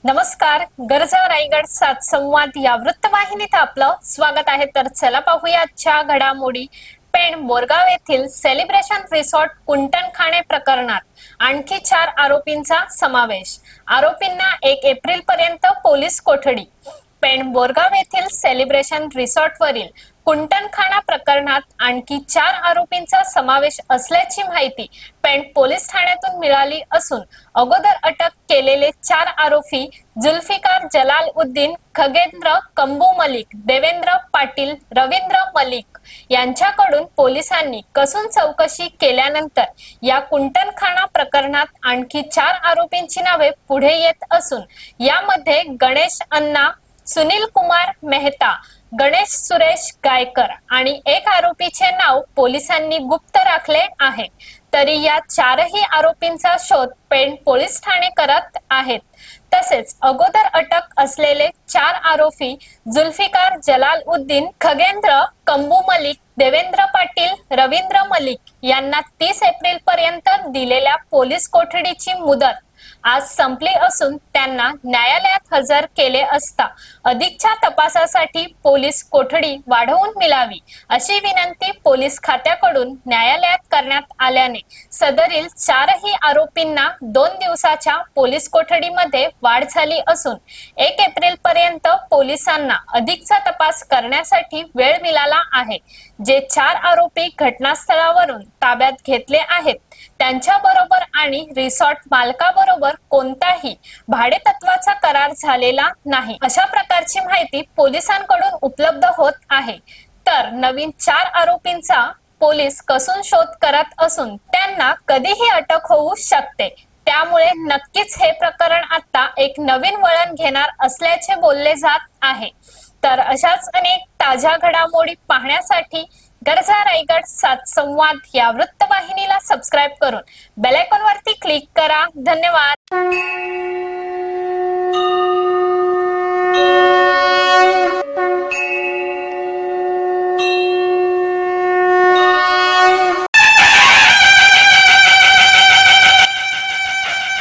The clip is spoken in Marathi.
नमस्कार. गरजा रायगड 7 संवाद या वृत्तवाहिनीत आपलं स्वागत आहे. तर चला पाहूया आजच्या घडामोडी. पेण बोरगाव येथील सेलिब्रेशन रिसॉर्ट कुंटणखाणे प्रकरणात आणखी 4 आरोपींचा समावेश. आरोपींना 1 एप्रिल पर्यंत पोलीस कोठडी. पेण बोरगाव येथील सेलिब्रेशन रिसॉर्टवरील कुंटणखाना प्रकरणात आणखी 4 आरोपींचा समावेश असल्याची माहिती पेण पोलीस ठाण्यातून मिळाली असून अगोदर अटक केलेले 4 आरोपी जुल्फिकार जलालउद्दीन, खगेंद्र कंबू मलिक, देवेंद्र पाटील, रवींद्र मलिक यांच्याकडून पोलिसांनी कसून चौकशी केल्यानंतर या कुंटणखाना प्रकरणात आणखी 4 आरोपींची नावे पुढे येत असून यामध्ये गणेश अण्णा सुनील कुमार मेहता, गणेश सुरेश गायकर आणि 1 आरोपीचे नाव पोलिसांनी गुप्त राखले आहे. तरी या 4ही आरोपींचा शोध पेण पोलीस ठाणे करत आहेत. तसेच अगोदर अटक असलेले 4 आरोपी जुल्फिकार जलालउद्दीन, खगेंद्र कंबू मलिक, देवेंद्र पाटील, रवींद्र मलिक यांना 30 एप्रिल पर्यंत दिलेल्या पोलीस कोठडीची मुदत आज संपली असून त्यांना न्यायालयात हजर केले असता अधिकच्या तपासासाठी पोलीस कोठडी वाढवून मिळावी अशी विनंती पोलीस खात्याकडून न्यायालयात करण्यात आल्याने सदरील 4ही आरोपींना 2 दिवसाच्या पोलीस कोठडीमध्ये वाढ झाली असून 1 एप्रिल पर्यंत पोलिसांना अधिकचा तपास करण्यासाठी वेळ मिळाला आहे. जे 4 आरोपी घटनास्थळावरून ताब्यात घेतले आहेत त्यांच्याबरोबर आणि रिसॉर्ट मालकाबरोबर कोणताही भाडेतत्वाचा करार झालेला नाही अशा प्रकारची माहिती पोलिसांकडून उपलब्ध होत आहे. तर नवीन 4 आरोपींचा पोलीस कसून शोध करत असून त्यांना कधीही अटक होऊ शकते. त्यामुळे नक्कीच हे प्रकरण आता एक नवीन वळण घेणार असल्याचे बोलले जात आहे. तर अशाच अनेक ताज्या घडामोडी पाहण्यासाठी गरजा रायगड 7 संवाद या वृत्तवाहिनीला सबस्क्राइब करून बेल आयकॉन वरती क्लिक करा. धन्यवाद.